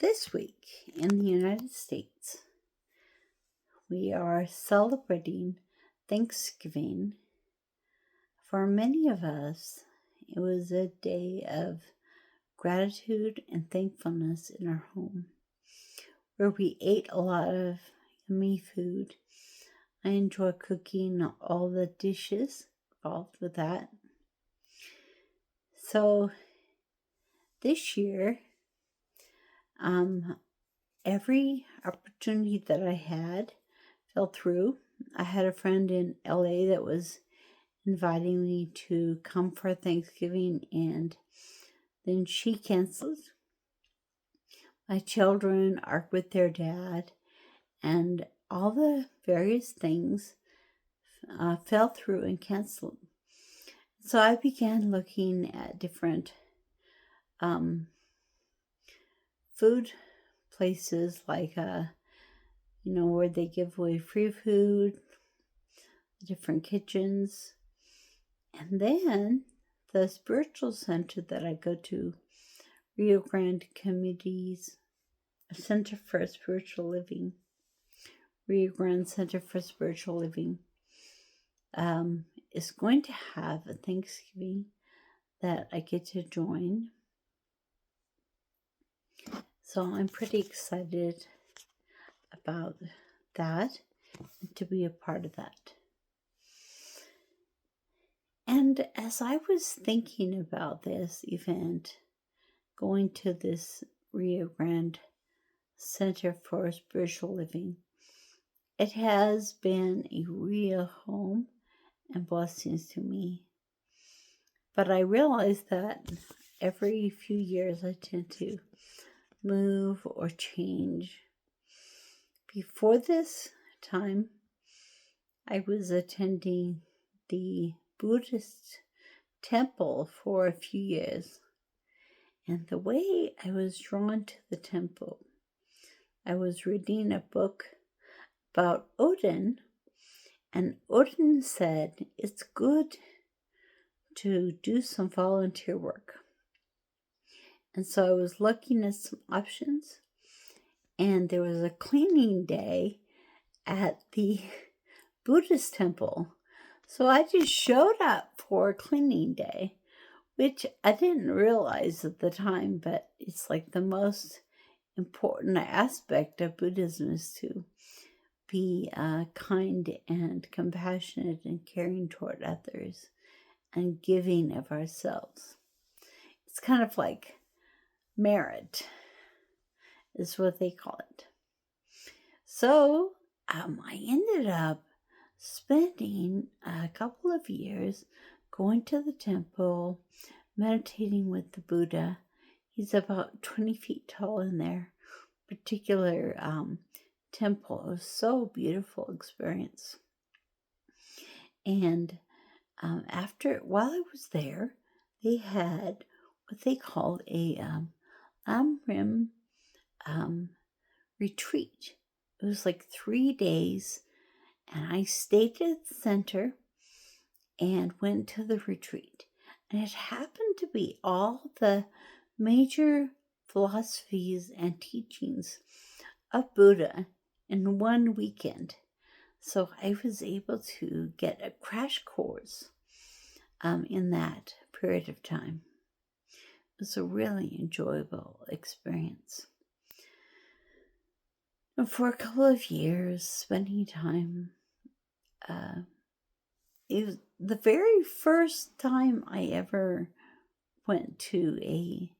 This week in the United States, we are celebrating Thanksgiving. For many of us, it was a day of gratitude and thankfulness in our home, where we ate a lot of yummy food. I enjoy cooking all the dishes involved with that. So this year, every opportunity that I had fell through. I had a friend in LA that was inviting me to come for Thanksgiving, and then she canceled. My children are with their dad, and all the various things fell through and canceled. So I began looking at different food places, like where they give away free food, different kitchens. And then the spiritual center that I go to, Rio Grande Communities Center for Spiritual Living, Rio Grande Center for Spiritual Living, is going to have a Thanksgiving that I get to join. So I'm pretty excited about that and to be a part of that. And as I was thinking about this event, going to this Rio Grande Center for Spiritual Living, it has been a real home and blessings to me. But I realize that every few years I tend to move or change. Before this time, I was attending the Buddhist temple for a few years. And the way I was drawn to the temple, I was reading a book about Odin, and Odin said it's good to do some volunteer work. And so I was looking at some options, and there was a cleaning day at the Buddhist temple. So I just showed up for cleaning day, which I didn't realize at the time, but it's like the most important aspect of Buddhism is to be kind and compassionate and caring toward others and giving of ourselves. It's kind of like merit is what they call it. So I ended up spending a couple of years going to the temple, meditating with the Buddha. He's about 20 feet tall in their particular temple. It was so beautiful experience. And while I was there, they had what they called a Lamrim retreat. It was like 3 days, and I stayed at the center and went to the retreat. And it happened to be all the major philosophies and teachings of Buddha in one weekend. So I was able to get a crash course in that period of time. It was a really enjoyable experience. And for a couple of years, spending time, it was the very first time I ever went to a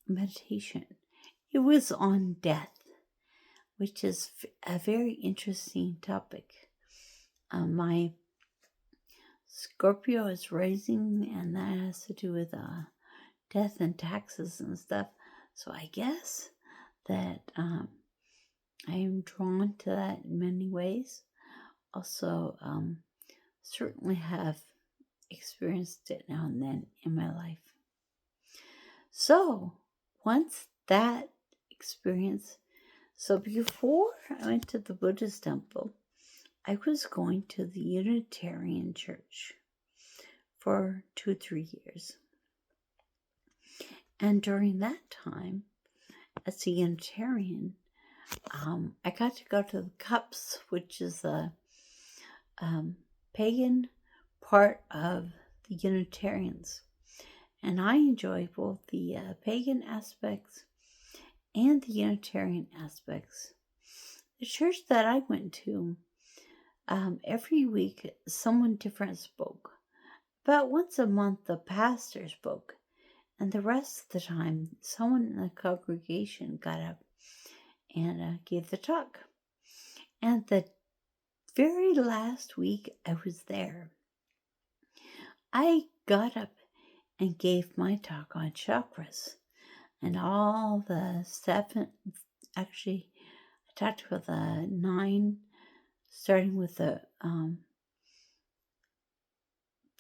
meditation. It was on death, which is a very interesting topic. My Scorpio is rising, and that has to do with death and taxes and stuff. So I guess that I am drawn to that in many ways. Also, certainly have experienced it now and then in my life. So once that experience, so before I went to the Buddhist temple, I was going to the Unitarian Church for 2-3 years. And during that time, as a Unitarian, I got to go to the Cups, which is a pagan part of the Unitarians. And I enjoy both the pagan aspects and the Unitarian aspects. The church that I went to, every week someone different spoke. About once a month, the pastor spoke, and the rest of the time, someone in the congregation got up and gave the talk. And the very last week I was there, I got up and gave my talk on chakras and all the 7, actually, I talked about the 9, starting with the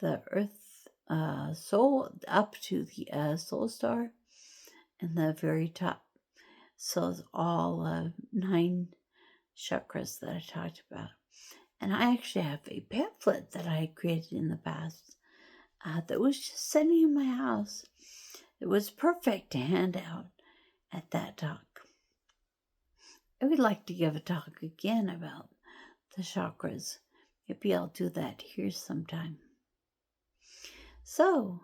earth soul up to the soul star and the very top. So it's all 9 chakras that I talked about. And I actually have a pamphlet that I created in the past that was just sitting in my house. It was perfect to hand out at that talk. I would like to give a talk again about the chakras. Maybe I'll do that here sometime. So,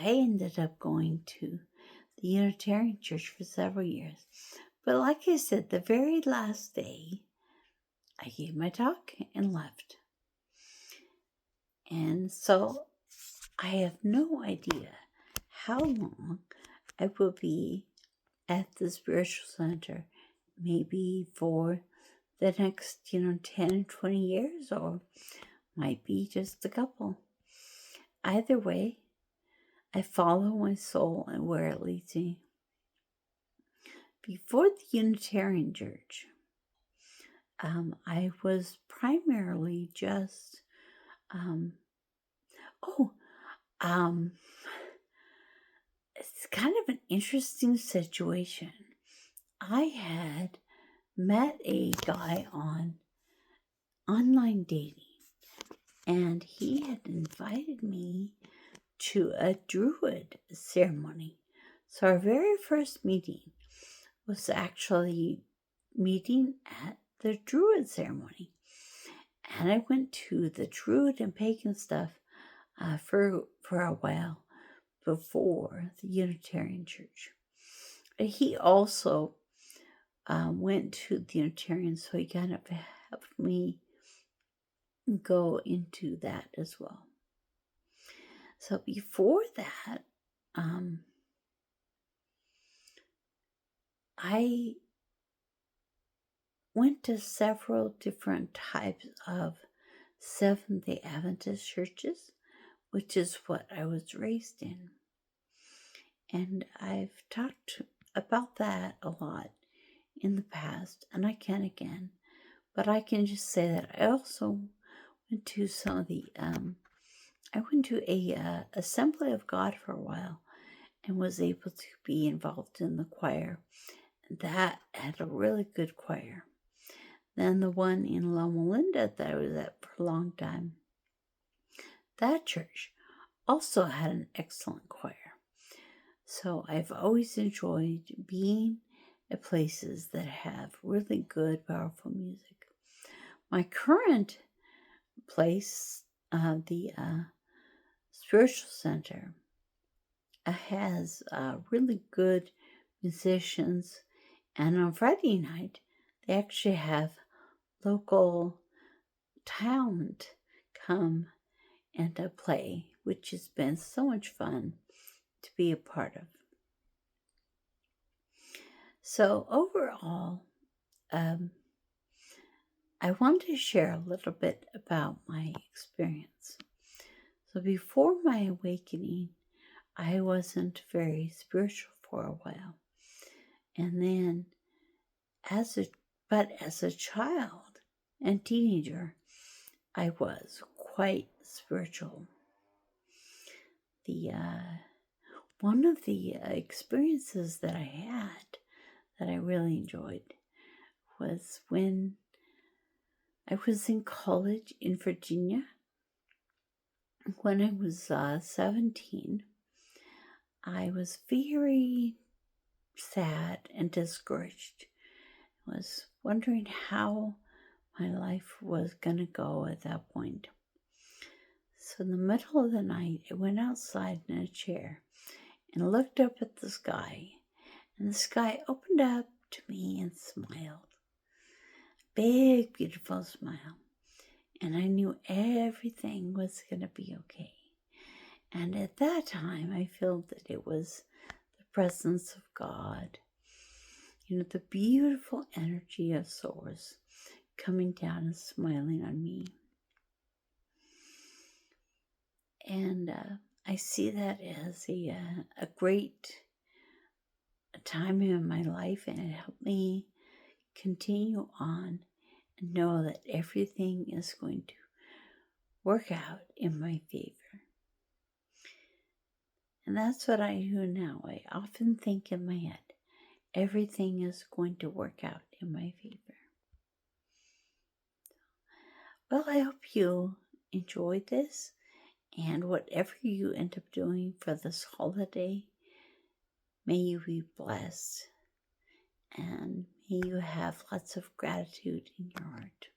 I ended up going to the Unitarian Church for several years. But like I said, the very last day, I gave my talk and left. And so, I have no idea how long I will be at the spiritual center. Maybe for the next, 10, 20 years, or might be just a couple. Either way, I follow my soul and where it leads me. Before the Unitarian Church, I was primarily just, it's kind of an interesting situation. I had met a guy on online dating, and he had invited me to a Druid ceremony. So our very first meeting was actually meeting at the Druid ceremony. And I went to the Druid and pagan stuff for a while before the Unitarian Church. He also went to the Unitarian, so he kind of helped me go into that as well. So before that, I went to several different types of Seventh-day Adventist churches, which is what I was raised in. And I've talked about that a lot in the past, and I can again. But I can just say that I also went to some of the, I went to a Assembly of God for a while and was able to be involved in the choir. That had a really good choir. Then the one in Loma Linda that I was at for a long time, that church also had an excellent choir. So I've always enjoyed being at places that have really good, powerful music. My current place, the Spiritual Center, has really good musicians. And on Friday night, they actually have local talent come and play, which has been so much fun to be a part of. So overall, I want to share a little bit about my experience. So before my awakening, I wasn't very spiritual for a while. And then as a child and teenager, I was quite spiritual. One of the experiences that I had that I really enjoyed was when I was in college in Virginia. When I was 17, I was very sad and discouraged. I was wondering how my life was going to go at that point. So in the middle of the night, I went outside in a chair and looked up at the sky. And the sky opened up to me and smiled. Big, beautiful smile. And I knew everything was going to be okay. And at that time, I felt that it was the presence of God. The beautiful energy of Source coming down and smiling on me. And I see that as a great time in my life, and it helped me continue on and know that everything is going to work out in my favor. And that's what I do now. I often think in my head, everything is going to work out in my favor. Well, I hope you enjoyed this, and whatever you end up doing for this holiday, may you be blessed, and may you have lots of gratitude in your heart.